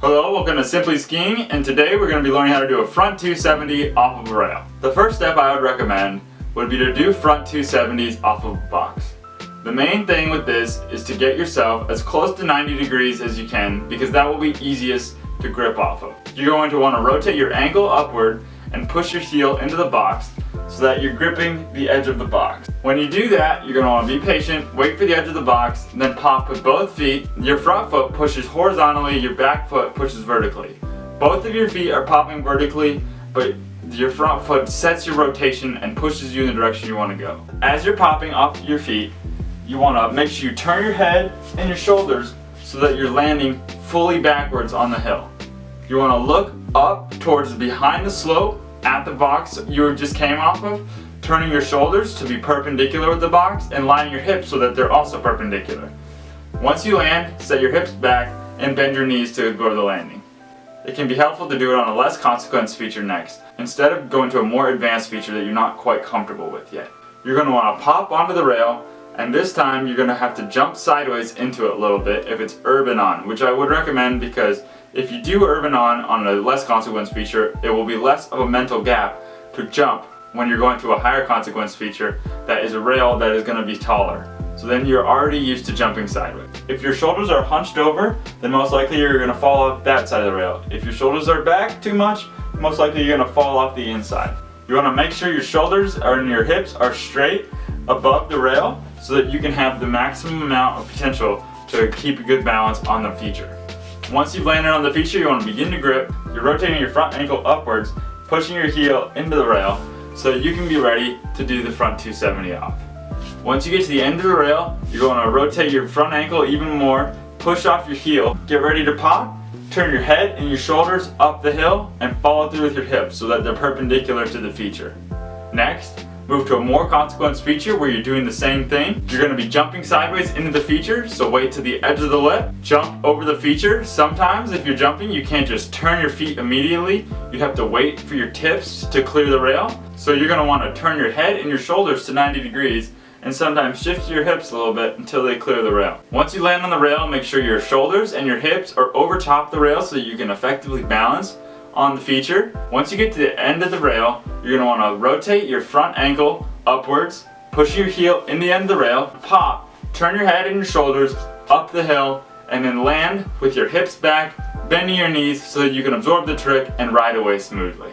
Hello, welcome to Simply Skiing, and today we're going to be learning how to do a front 270 off of a rail. The first step I would recommend would be to do front 270s off of a box. The main thing with this is to get yourself as close to 90 degrees as you can, because that will be easiest to grip off of. You're going to want to rotate your ankle upward and push your heel into the box so that you're gripping the edge of the box. When you do that, you're going to want to be patient, wait for the edge of the box, and then pop with both feet. Your front foot pushes horizontally, your back foot pushes vertically. Both of your feet are popping vertically, but your front foot sets your rotation and pushes you in the direction you want to go. As you're popping off your feet, you want to make sure you turn your head and your shoulders so that you're landing fully backwards on the hill. You want to look up towards behind the slope at the box you just came off of, turning your shoulders to be perpendicular with the box and lining your hips so that they're also perpendicular. Once you land, set your hips back and bend your knees to go to the landing. It can be helpful to do it on a less consequence feature next, instead of going to a more advanced feature that you're not quite comfortable with yet. You're going to want to pop onto the rail, and this time you're going to have to jump sideways into it a little bit if it's urban on, which I would recommend, because if you do urban on a less consequence feature, it will be less of a mental gap to jump when you're going to a higher consequence feature that is a rail that is going to be taller. So then you're already used to jumping sideways. If your shoulders are hunched over, then most likely you're going to fall off that side of the rail. If your shoulders are back too much, most likely you're going to fall off the inside. You want to make sure your shoulders and your hips are straight above the rail so that you can have the maximum amount of potential to keep a good balance on the feature. Once you've landed on the feature, you want to begin to grip. You're rotating your front ankle upwards, pushing your heel into the rail so that you can be ready to do the front 270 off. Once you get to the end of the rail, you're going to rotate your front ankle even more, push off your heel, get ready to pop, turn your head and your shoulders up the hill and follow through with your hips so that they're perpendicular to the feature. Next, move to a more consequence feature where you're doing the same thing. You're going to be jumping sideways into the feature, so wait to the edge of the lip, jump over the feature. Sometimes if you're jumping, you can't just turn your feet immediately. You have to wait for your tips to clear the rail. So you're going to want to turn your head and your shoulders to 90 degrees and sometimes shift your hips a little bit until they clear the rail. Once you land on the rail, make sure your shoulders and your hips are over top the rail so that you can effectively balance on the feature. Once you get to the end of the rail, you're going to want to rotate your front ankle upwards, push your heel in the end of the rail, pop, turn your head and your shoulders up the hill, and then land with your hips back, bending your knees so that you can absorb the trick and ride away smoothly.